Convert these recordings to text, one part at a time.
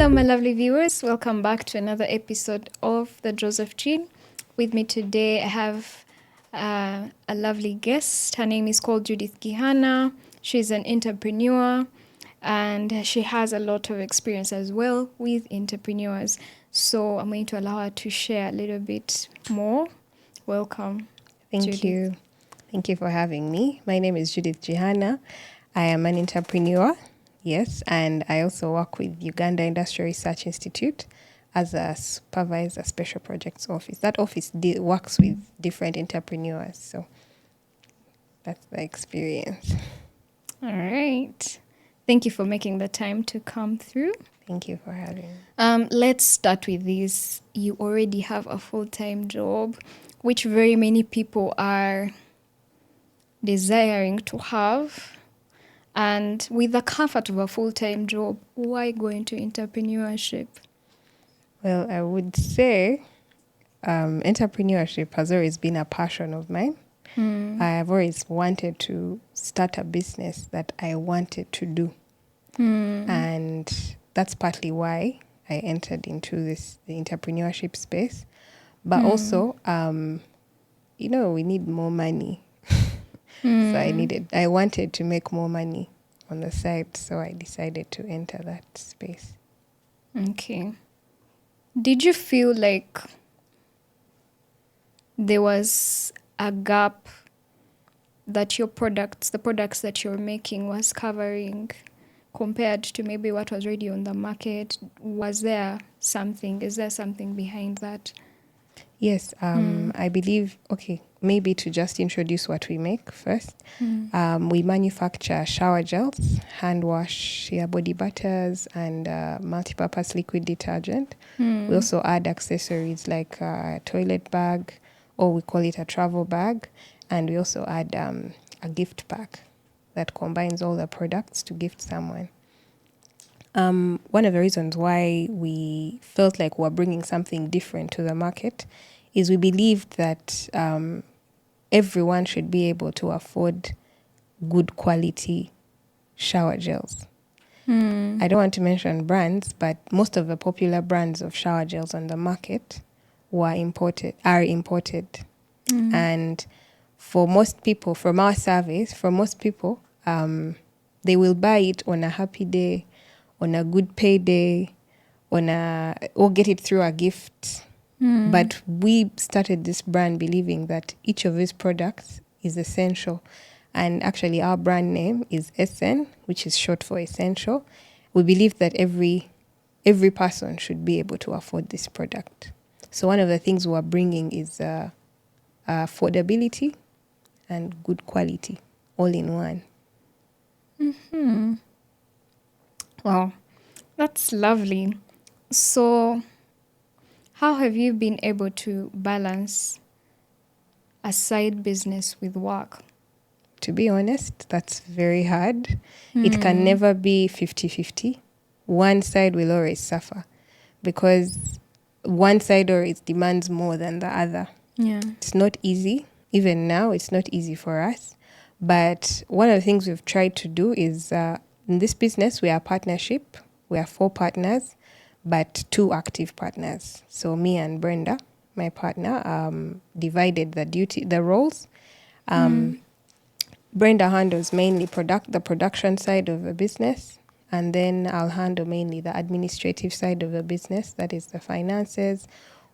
Hello, my lovely viewers. Welcome back to another episode of The Joseph Gene. With me today, I have a lovely guest. Her name is called Judith Gihana. She's an entrepreneur and she has a lot of experience as well with entrepreneurs. So I'm going to allow her to share a little bit more. Welcome. Thank Judith. you. Thank you for having me. My name is Judith Gihana. I am an entrepreneur, yes, and I also work with Uganda Industrial Research Institute as a supervisor, special projects office. That office works with different entrepreneurs, so that's the experience. All right. Thank you for making the time to come through. Thank you for having me. Let's start with this. You already have a full-time job, which very many people are desiring to have. And with the comfort of a full-time job, why go into entrepreneurship? Well, I would say entrepreneurship has always been a passion of mine. I have always wanted to start a business that I wanted to do. And that's partly why I entered into the entrepreneurship space. But also, we need more money. So I wanted to make more money on the side. So I decided to enter that space. Okay. Did you feel like there was a gap that the products that you're making was covering compared to maybe what was already on the market? Is there something behind that? Yes, I believe, maybe to just introduce what we make first. We manufacture shower gels, hand wash, body butters, and multipurpose liquid detergent. We also add accessories like a toilet bag, or we call it a travel bag. And we also add a gift pack that combines all the products to gift someone. One of the reasons why we felt like we're bringing something different to the market is we believed that everyone should be able to afford good quality shower gels. I don't want to mention brands, but most of the popular brands of shower gels on the market are imported. And for most people, from our surveys, they will buy it on a happy day, on a good payday, or get it through a gift. But we started this brand believing that each of these products is essential. And actually our brand name is Essen, which is short for essential. We believe that every person should be able to afford this product. So one of the things we're bringing is affordability and good quality, all in one. Wow, that's lovely. So how have you been able to balance a side business with work? To be honest, that's very hard. It can never be 50-50. One side will always suffer because one side always demands more than the other. Yeah. It's not easy. Even now, it's not easy for us. But one of the things we've tried to do is in this business, we are a partnership. We are 4 partners, but 2 active partners. So me and Brenda, my partner, divided the roles. Brenda handles mainly the production side of the business, and then I'll handle mainly the administrative side of the business, that is the finances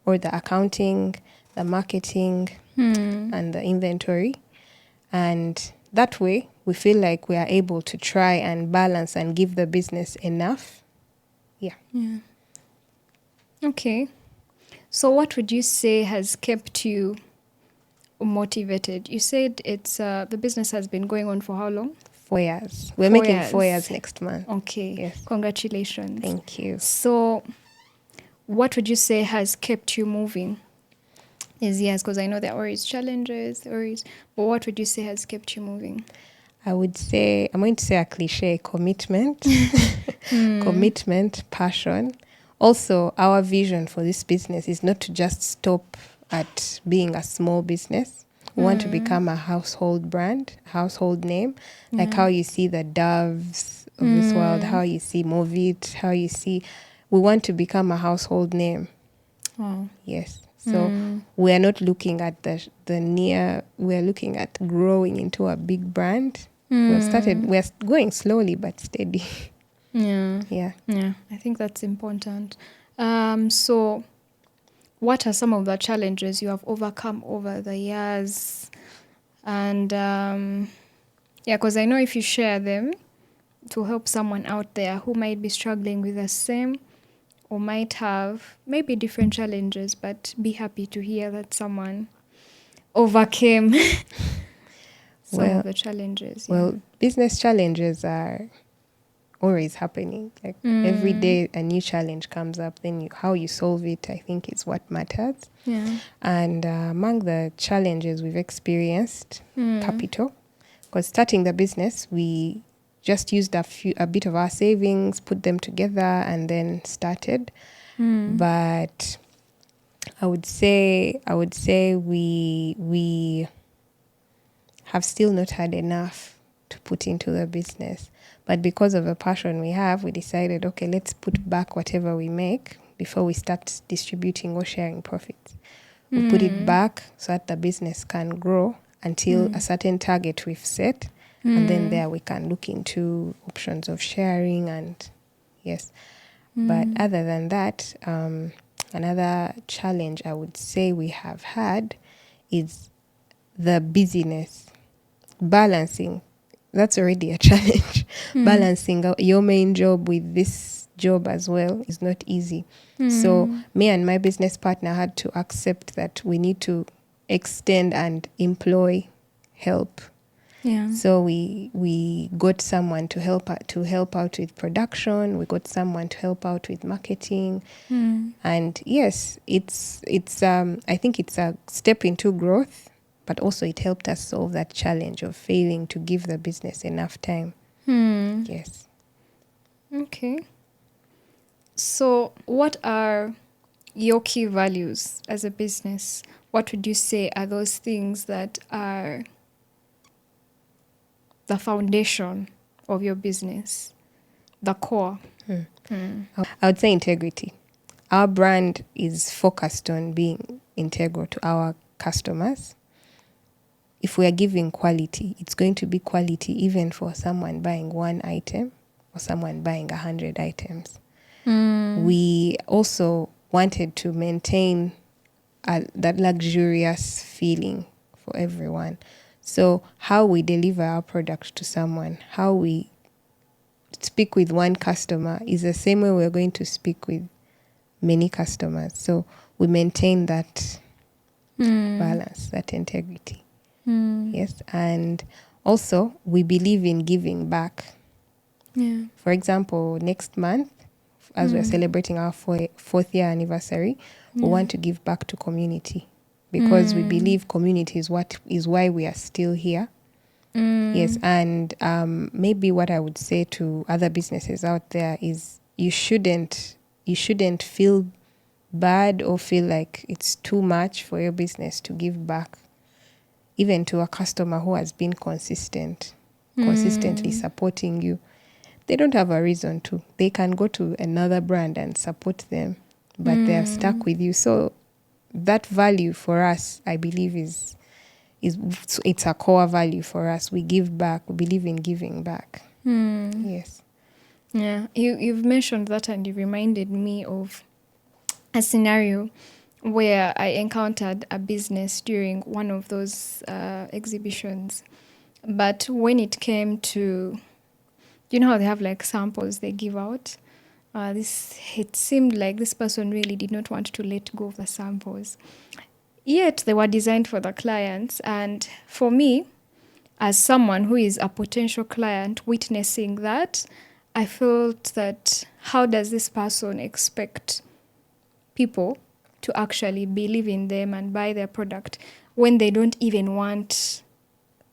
or the accounting, the marketing, and the inventory. And that way, we feel like we are able to try and balance and give the business enough. Yeah. Okay. So what would you say has kept you motivated? You said it's the business has been going on for how long? 4 years. We're making 4 years next month. Okay. Yes. Congratulations. Thank you. So what would you say has kept you moving these years? Because I know there are always challenges, but what would you say has kept you moving? I'm going to say a cliche: commitment. Commitment, passion. Also, our vision for this business is not to just stop at being a small business. We want to become a household brand, household name, like how you see the Doves of this world, how you see Movit, how you see we want to become a household name. Oh. Yes. So we are not looking at the near, we are looking at growing into a big brand. We're going slowly but steady. Yeah. Yeah. Yeah. I think that's important. So what are some of the challenges you have overcome over the years? And yeah, because I know if you share them to help someone out there who might be struggling with the same or might have maybe different challenges, but be happy to hear that someone overcame some of the challenges. Yeah. Well, business challenges are always happening. Like every day a new challenge comes up, then how you solve it, I think, is what matters. Yeah. And among the challenges we've experienced, capital, because starting the business, we just used a bit of our savings, put them together, and then started. But I would say we have still not had enough to put into the business. But because of the passion we have, we decided, okay, let's put back whatever we make before we start distributing or sharing profits. We put it back so that the business can grow until a certain target we've set. And then there we can look into options of sharing and yes. But other than that, another challenge I would say we have had is the busyness. Balancing, that's already a challenge. Balancing your main job with this job as well is not easy. So me and my business partner had to accept that we need to extend and employ help. Yeah. So we got someone to help out with production. We got someone to help out with marketing. And yes, it's I think it's a step into growth, but also it helped us solve that challenge of failing to give the business enough time. Yes. Okay. So what are your key values as a business? What would you say are those things that are the foundation of your business, the core? I would say integrity. Our brand is focused on being integral to our customers. If we are giving quality, it's going to be quality even for someone buying one item or someone buying 100 items. We also wanted to maintain that luxurious feeling for everyone. So how we deliver our product to someone, how we speak with one customer is the same way we're going to speak with many customers. So we maintain that balance, that integrity. Yes. And also we believe in giving back. Yeah. For example, next month, as we're celebrating our fourth year anniversary, we want to give back to community because we believe community is why we are still here. Yes, and maybe what I would say to other businesses out there is you shouldn't feel bad or feel like it's too much for your business to give back, even to a customer who has been consistently supporting you. They don't have a reason to. They can go to another brand and support them, but they're stuck with you. So that value for us, I believe, it's a core value for us. We give back. We believe in giving back. Yes. Yeah. You've mentioned that and you reminded me of a scenario where I encountered a business during one of those exhibitions. But when it came to, you know how they have like samples they give out? It seemed like this person really did not want to let go of the samples. Yet they were designed for the clients. And for me, as someone who is a potential client witnessing that, I felt that how does this person expect people to actually believe in them and buy their product when they don't even want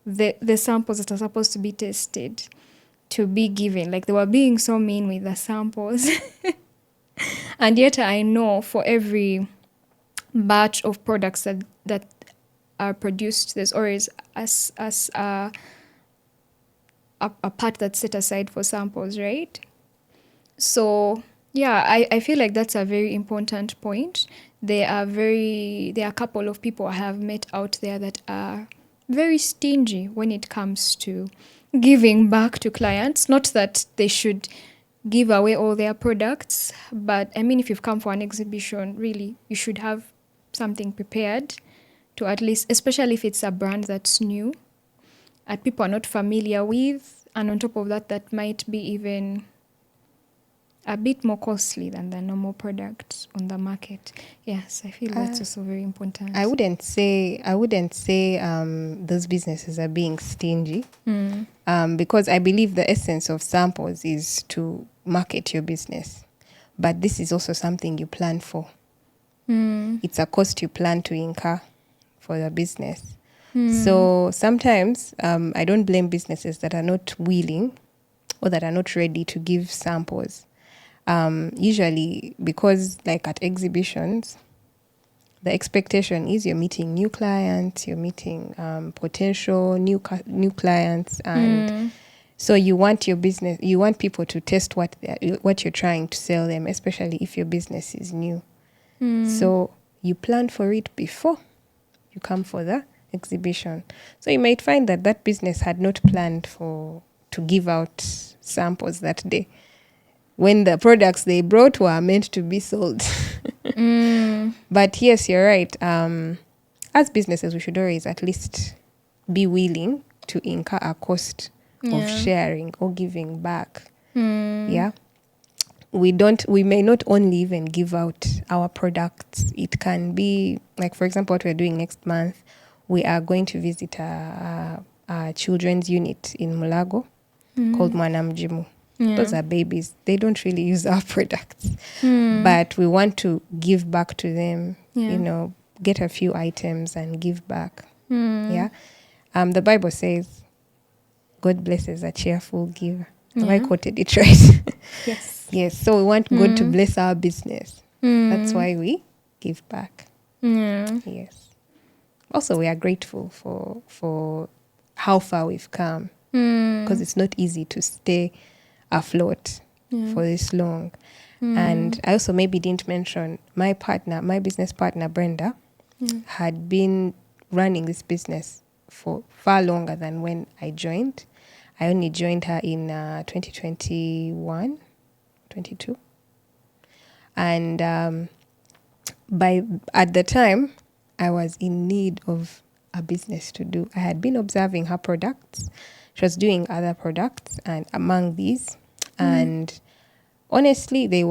the samples that are supposed to be tested to be given? Like they were being so mean with the samples. And yet I know for every batch of products that are produced, there's always a part that's set aside for samples, right? So Yeah, I feel like that's a very important point. There are a couple of people I have met out there that are very stingy when it comes to giving back to clients. Not that they should give away all their products, but I mean, if you've come for an exhibition, really, you should have something prepared to at least, especially if it's a brand that's new, that people are not familiar with, and on top of that, that might be even a bit more costly than the normal products on the market. Yes, I feel that's also very important. I wouldn't say those businesses are being stingy, because I believe the essence of samples is to market your business, but this is also something you plan for. It's a cost you plan to incur for the business. So sometimes I don't blame businesses that are not willing or that are not ready to give samples. Usually, because like at exhibitions, the expectation is you're meeting new clients, you're meeting potential new clients, and so you want people to test what you're trying to sell them, especially if your business is new. So you plan for it before you come for the exhibition. So you might find that business had not planned to give out samples that day, when the products they brought were meant to be sold. But yes, you're right. As businesses, we should always at least be willing to incur a cost of sharing or giving back. Yeah. We may not only even give out our products. It can be, like, for example, what we're doing next month. We are going to visit a children's unit in Mulago called Mwanamjimu. Those are babies. They don't really use our products. But we want to give back to them, get a few items and give back. Yeah. The Bible says, God blesses a cheerful giver. Have I quoted it right? Yes. Yes. So we want God to bless our business. That's why we give back. Yes. Also, we are grateful for how far we've come, because it's not easy to stay afloat for this long. And I also maybe didn't mention my business partner, Brenda, had been running this business for far longer than when I joined. I only joined her in 2021, 22. And at the time, I was in need of a business to do. I had been observing her products. She was doing other products, and among these, and honestly, they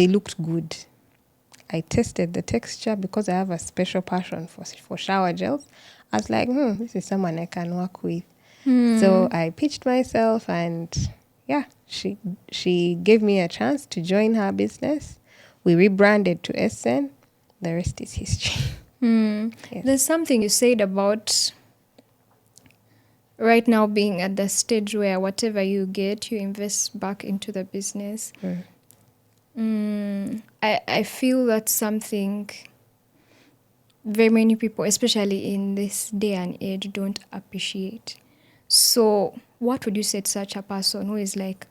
looked good. I tested the texture because I have a special passion for shower gels. I was like, this is someone I can work with. So I pitched myself, and she gave me a chance to join her business. We rebranded to Essen. The rest is history. Yes. There's something you said about right now being at the stage where whatever you get, you invest back into the business. I feel that's something very many people, especially in this day and age, don't appreciate. So what would you say to such a person who is like,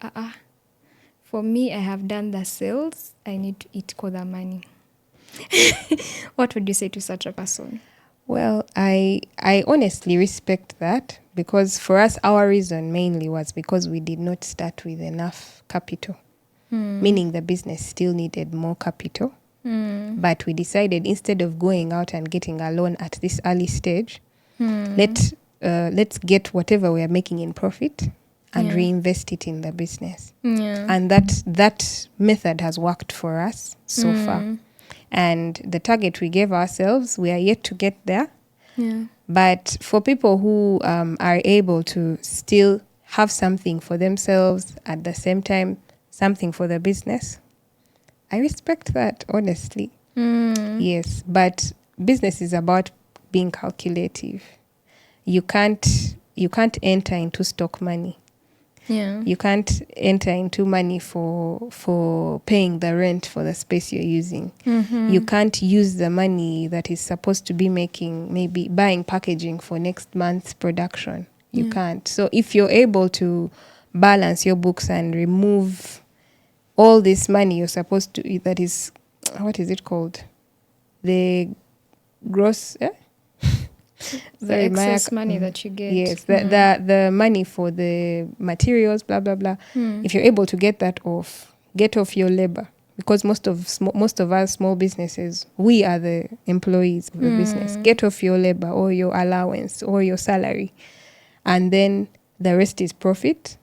for me, I have done the sales, I need to eat the money? What would you say to such a person? Well, I honestly respect that, because for us, our reason mainly was because we did not start with enough capital, meaning the business still needed more capital. But we decided, instead of going out and getting a loan at this early stage, let's get whatever we are making in profit and reinvest it in the business. And that method has worked for us so far. And the target we gave ourselves, we are yet to get there. But for people who are able to still have something for themselves at the same time, something for the business, I respect that, honestly. Yes, but business is about being calculative. You can't enter into stock money. You can't enter into money for paying the rent for the space you're using. You can't use the money that is supposed to be making, maybe buying packaging for next month's production. You can't. So if you're able to balance your books and remove all this money you're supposed to, that is, what is it called? The gross, The sorry, excess money that you get. yes, the money for the materials, blah blah blah. If you're able to get off your labor, because most of us small businesses, we are the employees of the business. Get off your labor or your allowance or your salary, and then the rest is profit.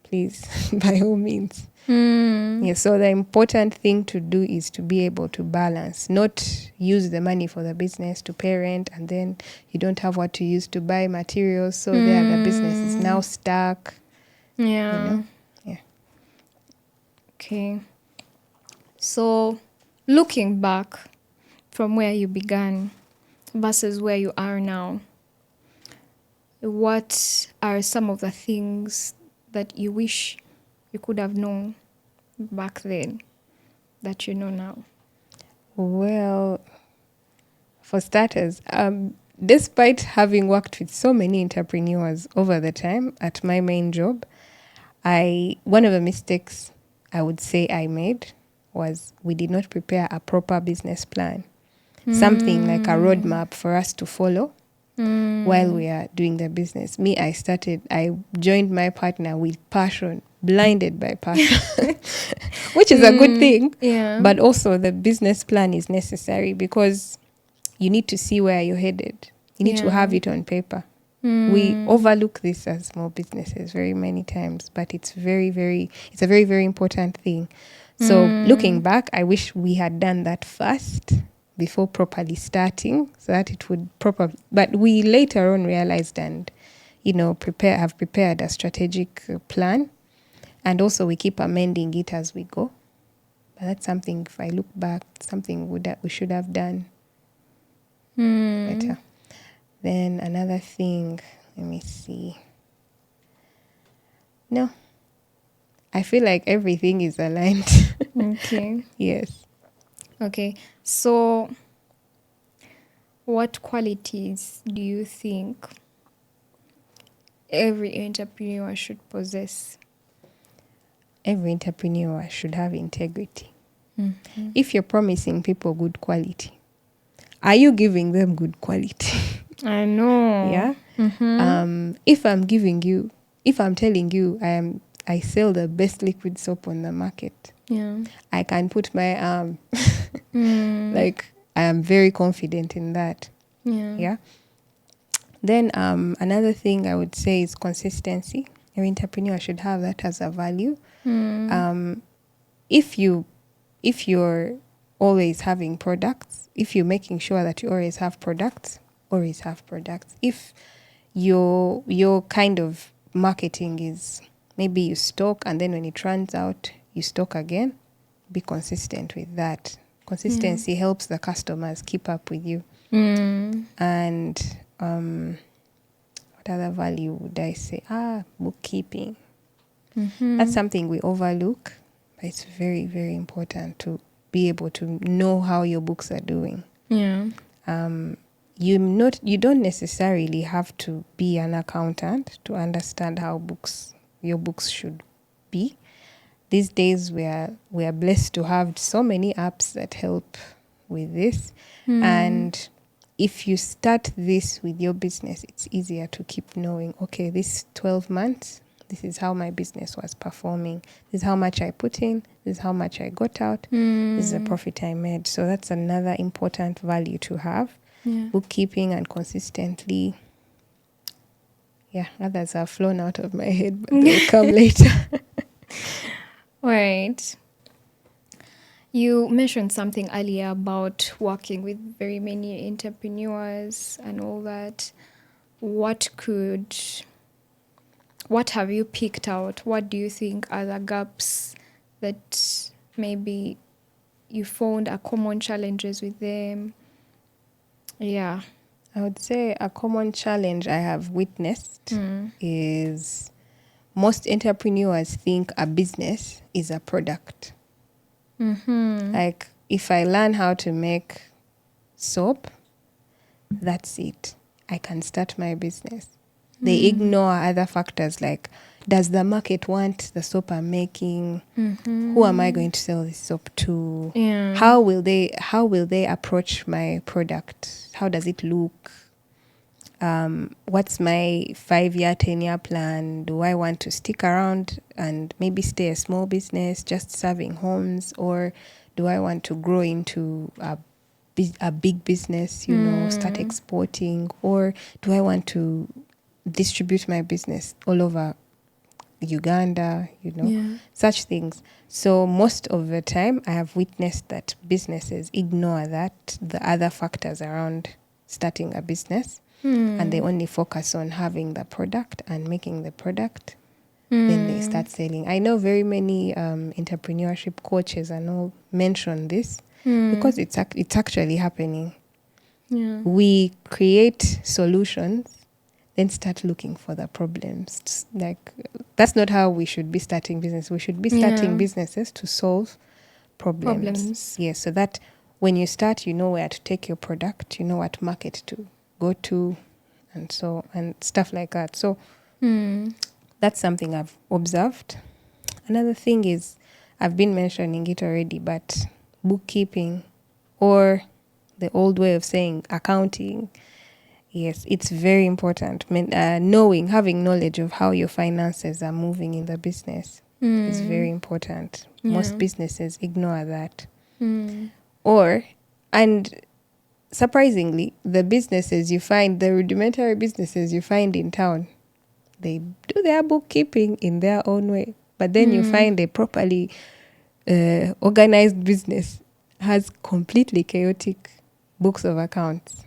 Please, by all means. Yes, so the important thing to do is to be able to balance, not use the money for the business to parent, and then you don't have what to use to buy materials. So there, the business is now stuck. Yeah. Yeah. Okay. So, looking back from where you began versus where you are now, what are some of the things that you wish you could have known back then that you know now? Well, for starters, despite having worked with so many entrepreneurs over the time at my main job, one of the mistakes I would say I made was we did not prepare a proper business plan, something like a roadmap for us to follow while we are doing the business. I joined my partner with passion, blinded by passion, which is a good thing. Yeah. But also the business plan is necessary because you need to see where you're headed. You need to have it on paper. We overlook this as small businesses very many times, but it's it's a very, very important thing. So looking back, I wish we had done that first before properly starting, so that it would but we later on realized and, have prepared a strategic plan, and also we keep amending it as we go. But that's something, if I look back, something we should have done better. Then another thing, let me see. No, I feel like everything is aligned. Okay. Yes. Okay. So, what qualities do you think every entrepreneur should possess? Every entrepreneur should have integrity. If you're promising people good quality, are you giving them good quality? I know. Yeah. If I'm telling you I sell the best liquid soap on the market, Yeah. I can put my like I am very confident in that. Yeah. Then another thing I would say is consistency. Every entrepreneur should have that as a value. If you're always having products, if you're making sure that you always have products. If your kind of marketing is maybe you stock and then when it runs out, you stock again, be consistent with that. Consistency helps the customers keep up with you. And what other value would I say? Bookkeeping. That's something we overlook, but it's very, very important to be able to know how your books are doing. Yeah. You don't necessarily have to be an accountant to understand how your books should be. These days we are blessed to have so many apps that help with this. And if you start this with your business, it's easier to keep knowing, okay, this 12 months, this is how my business was performing. This is how much I put in. This is how much I got out. This is the profit I made. So that's another important value to have. Yeah. Bookkeeping and consistently. Yeah, others have flown out of my head, but they'll come later. Right. You mentioned something earlier about working with very many entrepreneurs and all that. What have you picked out? What do you think are the gaps that maybe you found are common challenges with them? Yeah. I would say a common challenge I have witnessed is most entrepreneurs think a business is a product. Like, if I learn how to make soap, that's it. I can start my business. They ignore other factors like Does the market want the soap I'm making? Who am I going to sell this soap to? Yeah. How will they approach my product? How does it look? What's my 5-year, 10-year plan? Do I want to stick around and maybe stay a small business just serving homes, or do I want to grow into a big business, start exporting, or do I want to distribute my business all over Uganda, such things. So most of the time I have witnessed that businesses ignore the other factors around starting a business, and they only focus on having the product and making the product. Then they start selling. I know very many entrepreneurship coaches and all mention this because it's actually happening. Yeah. We create solutions, then start looking for the problems. Like, that's not how we should be starting business. We should be starting businesses to solve problems. Yes, so that when you start, you know where to take your product, you know what market to go to, and stuff like that. So that's something I've observed. Another thing is, I've been mentioning it already, but bookkeeping, or the old way of saying accounting. Yes, it's very important. Having knowledge of how your finances are moving in the business is very important. Yeah. Most businesses ignore that. And surprisingly, the rudimentary businesses you find in town, they do their bookkeeping in their own way. But then you find a properly organized business has completely chaotic books of accounts.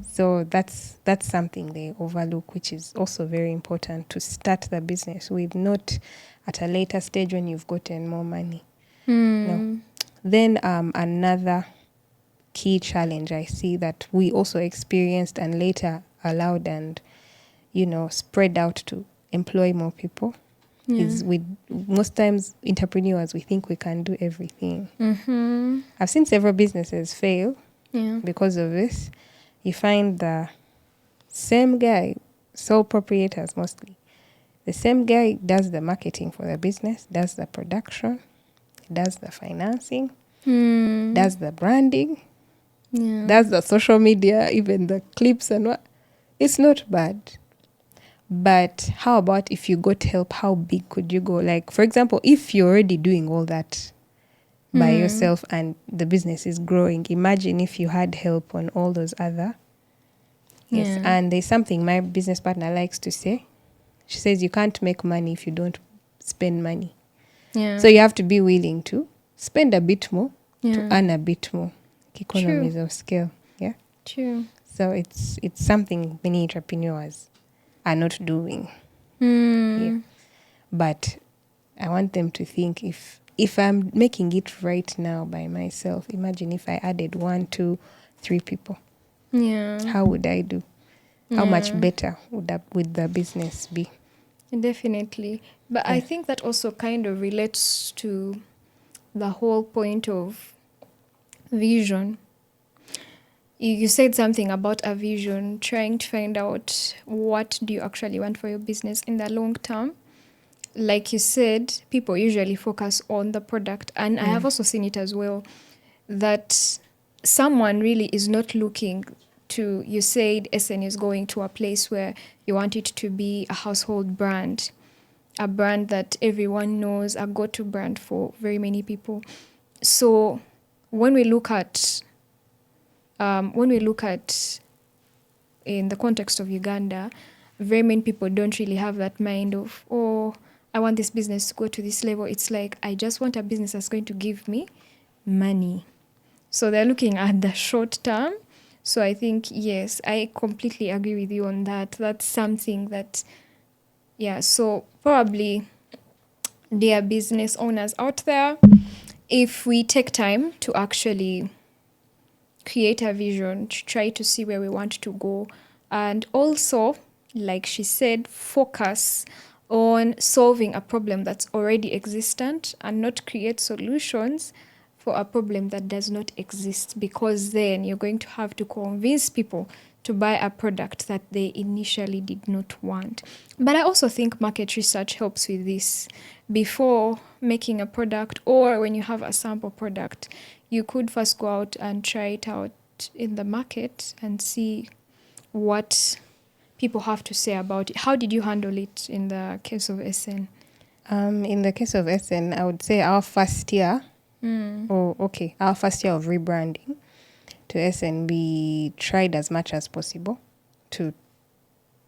So that's something they overlook, which is also very important to start the business with, not at a later stage when you've gotten more money. No. Then another key challenge I see that we also experienced and later allowed and spread out to employ more people is, with most times entrepreneurs, we think we can do everything. I've seen several businesses fail because of this. You find the same guy, sole proprietors mostly, the same guy does the marketing for the business, does the production, does the financing, does the branding, does the social media, even the clips and what. It's not bad. But how about if you got help? How big could you go? Like, for example, if you're already doing all that by yourself and the business is growing, imagine if you had help on all those other. Yes. And there's something my business partner likes to say. She says you can't make money if you don't spend money. So you have to be willing to spend a bit more to earn a bit more. Economies of scale. Yeah. True. So it's something many entrepreneurs are not doing. Yeah. But I want them to think, if I'm making it right now by myself, imagine if I added 1, 2, 3 people. How would I do? How much better would the business be? Definitely. But I think that also kind of relates to the whole point of vision. You said something about a vision, trying to find out what do you actually want for your business in the long term. Like you said, people usually focus on the product. And I have also seen it as well, that someone really is not looking to, you said Essen is going to a place where you want it to be a household brand, a brand that everyone knows, a go-to brand for very many people. So when we look at in the context of Uganda, very many people don't really have that mind of, oh, I want this business to go to this level. It's like, I just want a business that's going to give me money. So they're looking at the short term. So I think, yes, I completely agree with you on that. That's something that, so probably dear business owners out there, if we take time to actually create a vision, to try to see where we want to go, and also, like she said, focus on solving a problem that's already existent and not create solutions for a problem that does not exist, because then you're going to have to convince people to buy a product that they initially did not want. But I also think market research helps with this. Before making a product, or when you have a sample product, you could first go out and try it out in the market and see what people have to say about it. How did you handle it in the case of Essen? In the case of Essen, I would say our first year our first year of rebranding to Essen, we tried as much as possible to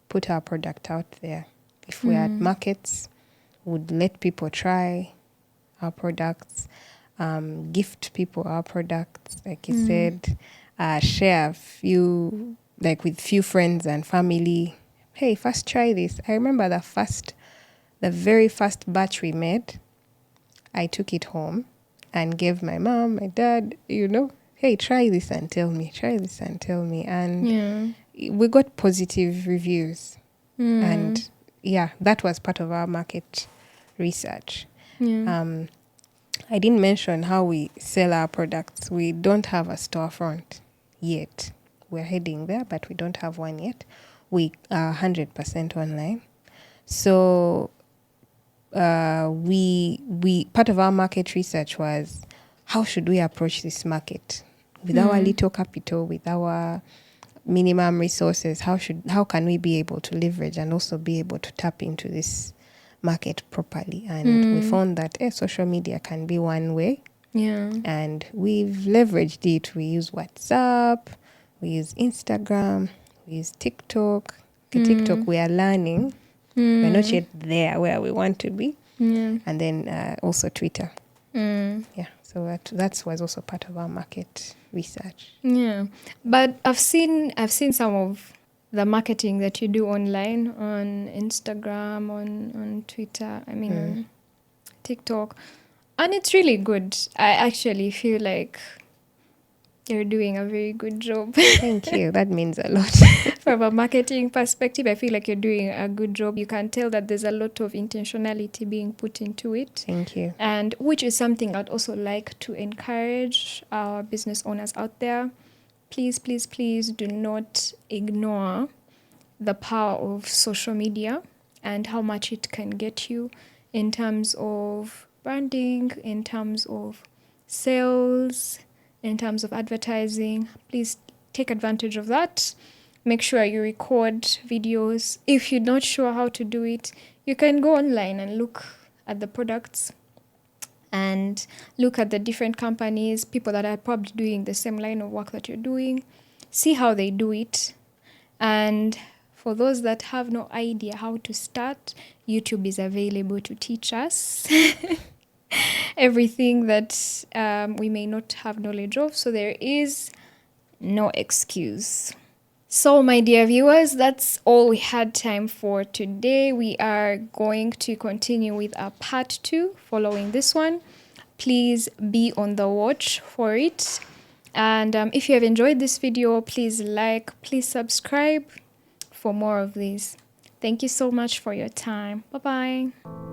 put our product out there. If we're at markets, would let people try our products, gift people our products, like you said, share a few, like with few friends and family. Hey, first try this. I remember the very first batch we made, I took it home and gave my mom, my dad, hey, try this and tell me. And we got positive reviews. And that was part of our market research. I didn't mention how we sell our products. We don't have a storefront yet. We're heading there, but we don't have one yet. We are 100% online. So we part of our market research was, how should we approach this market with our little capital, with our minimum resources? How can we be able to leverage and also be able to tap into this market properly? And we found that social media can be one way. And we've leveraged it. We use WhatsApp, we use Instagram, we use TikTok. TikTok, we are learning. We're not yet there where we want to be. And then also Twitter. So that was also part of our market research. But I've seen some of the marketing that you do online, on Instagram, on Twitter, on TikTok, and it's really good. I actually feel like you're doing a very good job. Thank you. That means a lot. From a marketing perspective, I feel like you're doing a good job. You can tell that there's a lot of intentionality being put into it. Thank you. And which is something I'd also like to encourage our business owners out there. Please, please, please do not ignore the power of social media and how much it can get you in terms of branding, in terms of sales, in terms of advertising. Please take advantage of that. Make sure you record videos. If you're not sure how to do it, you can go online and look at the products and look at the different companies, people that are probably doing the same line of work that you're doing. See how they do it. And for those that have no idea how to start, YouTube is available to teach us everything that we may not have knowledge of. So there is no excuse. So my dear viewers, that's all we had time for today. We are going to continue with our part 2 following this one. Please be on the watch for it. And if you have enjoyed this video, please like, please subscribe for more of these. Thank you so much for your time. Bye-bye.